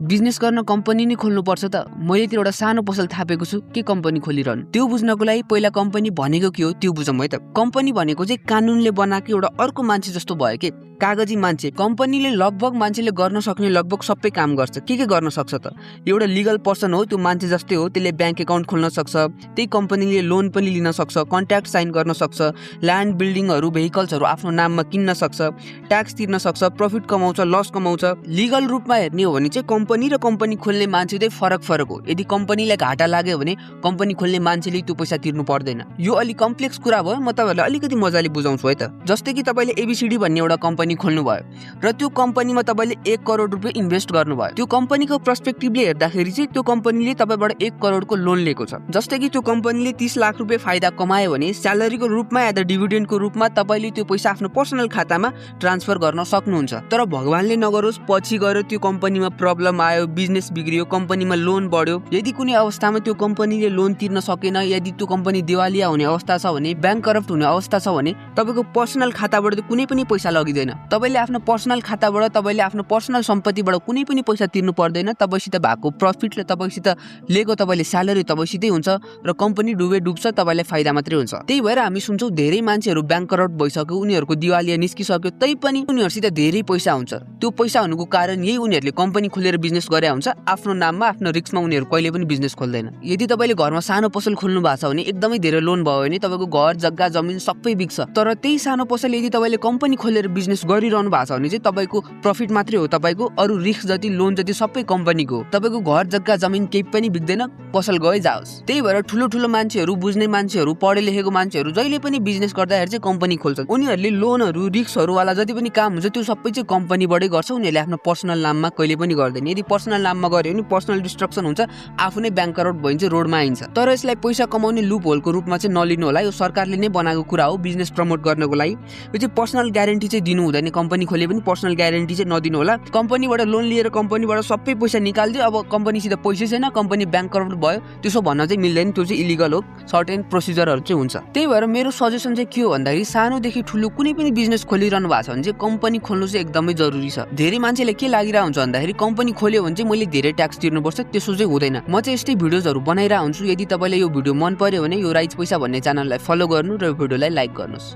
Business गर्न company नै खोल्नुपर्छ त? मैले त्यो एउटा सानो पसल थापेको छु, के कम्पनी खोलिरहनु? त्यो बुझ्नको लागि पहिला कम्पनी भनेको के हो त्यो बुझौँ है त। कम्पनी भनेको चाहिँ कानुनले बनाएको एउटा अर्को मान्छे जस्तो भयो के, कागजी मान्छे। कम्पनीले लगभग मान्छेले गर्न सक्ने लगभग सबै काम गर्छ। के गर्न सक्छ त? एउटा लिगल पर्सन हो, त्यो मान्छे जस्तै हो, त्यसले ब्याङ्क एकाउन्ट खोल्न सक्छ, त्यही कम्पनीले लोन पनि लिन सक्छ, कन्ट्र्याक्ट साइन गर्न सक्छ, ल्यान्ड बिल्डिङहरू भेहिकल्सहरू आफ्नो नाममा किन्न सक्छ, ट्याक्स तिर्न सक्छ, प्रफिट कमाउँछ, लस कमाउँछ। लिगल रूपमा हेर्ने हो भने चाहिँ कम्पनी र कम्पनी खोल्ने मान्छे चाहिँ फरक हो। यदि कम्पनीलाई घाटा लाग्यो भने कम्पनी खोल्ने मान्छेले त्यो पैसा तिर्नु पर्दैन। यो अलिक कम्प्लेक्स कुरा भयो, म तपाईँहरूलाई अलिकति मजाले बुझाउँछु है त। जस्तै कि तपाईँले एबीसीडी भन्ने एउटा कम्पनी खोल्नु भयो र त्यो कम्पनीमा तपाईँले 1 करोड रुपियाँ इन्भेस्ट गर्नुभयो। त्यो कम्पनीको पर्सपेक्टिभले हेर्दाखेरि चाहिँ त्यो कम्पनीले तपाईँबाट 1 करोडको लोन लिएको छ। जस्तै कि त्यो कम्पनीले 30 लाख रुपियाँ फाइदा कमायो भने स्यालेरीको रूपमा या त डिभिडेन्डको रूपमा तपाईँले त्यो पैसा आफ्नो पर्सनल खातामा ट्रान्सफर गर्न सक्नुहुन्छ। तर भगवानले नगरोस् पछि गएर त्यो कम्पनीमा प्रब्लम आयो, बिजनेस बिग्रियो, कम्पनीमा लोन बढ्यो, यदि कुनै अवस्थामा त्यो कम्पनीले लोन तिर्न सकेन, यदि त्यो कम्पनी दिवालिया हुने अवस्था छ भने, ब्याङ्क करप्ट हुने अवस्था छ भने तपाईँको पर्सनल खाताबाट कुनै पनि पैसा लगिँदैन। तपाईँले आफ्नो पर्सनल खाताबाट, तपाईँले आफ्नो पर्सनल सम्पत्तिबाट कुनै पनि पैसा तिर्नु पर्दैन। तपाईँसित भएको प्रफिटले, तपाईँसित लिएको तपाईँले स्यालेरी तपाईँसितै हुन्छ र कम्पनी डुब्छ, तपाईँलाई फाइदा मात्रै हुन्छ। त्यही भएर हामी सुन्छौँ धेरै मान्छेहरू ब्याङ्क करप्ट भइसक्यो, उनीहरूको दिवालिया निस्किसक्यो, तै पनि उनीहरूसित धेरै पैसा हुन्छ। त्यो पैसा हुनुको कारण यही उनीहरूले कम्पनी खोलेर बिजनेस गरे हुन्छ। आफ्नो नाममा, आफ्नो रिस्कमा उनीहरू कहिले पनि बिजनेस खोल्दैन। यदि तपाईँले घरमा सानो पसल खोल्नु भएको छ भने एकदमै धेरै लोन भयो भने तपाईँको घर जग्गा जमिन सबै बिग्छ। तर त्यही सानो पसल यदि तपाईँले कम्पनी खोलेर बिजनेस गरिरहनु भएको छ भने चाहिँ तपाईँको प्रफिट मात्रै हो, तपाईँको अरू रिस्क जति, लोन जति सबै कम्पनीको हो। तपाईँको घर जग्गा जमिन केही पनि बिग्दैन, पसल गए जाओस्। त्यही भएर ठुलो मान्छेहरू, बुझ्ने मान्छेहरू, पढे लेखेको मान्छेहरू जहिले पनि बिजनेस गर्दाखेरि चाहिँ कम्पनी खोल्छन्। उनीहरूले लोनहरू, रिस्कहरूवाला जति पनि काम हुन्छ त्यो सबै चाहिँ कम्पनीबाटै गर्छ। उनीहरूले आफ्नो पर्सनल नाममा कहिले पनि गर्दैन। यदि पर्सनल नाममा गर्यो भने पर्सनल डिस्ट्रक्सन हुन्छ, आफू नै ब्याङ्क करप्ट भइन्छ, रोडमा आइन्छ। तर यसलाई पैसा कमाउने लुप होलको रूपमा चाहिँ नलिनु होला। यो सरकारले नै बनाएको कुरा हो बिजनेस प्रमोट गर्नको लागि। यो चाहिँ पर्सनल ग्यारेन्टी चाहिँ दिनु हुँदैन। कम्पनी खोले पनि पर्सनल ग्यारेन्टी चाहिँ नदिनु होला। कम्पनीबाट लोन लिएर कम्पनीबाट सबै पैसा निकाल्दियो, अब कम्पनीसित पैसै छैन, कम्पनी ब्याङ्क करप्ट भयो, त्यसो भन्न चाहिँ मिल्दैन। त्यो चाहिँ इलिगल हो, सर्टेन प्रोसिजरहरू चाहिँ हुन्छ। त्यही भएर मेरो सजेसन चाहिँ के हो भन्दाखेरि सानोदेखि ठुलो कुनै पनि बिजनेस खोलिरहनु भएको छ भने चाहिँ कम्पनी खोल्नु चाहिँ एकदमै जरुरी छ। धेरै मान्छेले के लागिरहेको हुन्छ भन्दाखेरि कम्पनी खोल्यो भने चाहिँ मैले धेरै ट्याक्स तिर्नुपर्छ, त्यसो चाहिँ हुँदैन। म चाहिँ यस्तै भिडियोजहरू बनाइरहेको हुन्छु। यदि तपाईँलाई यो भिडियो मन पर्यो भने यो राइज पैसा भन्ने च्यानललाई फलो गर्नु र यो भिडियोलाई लाइक गर्नुहोस्।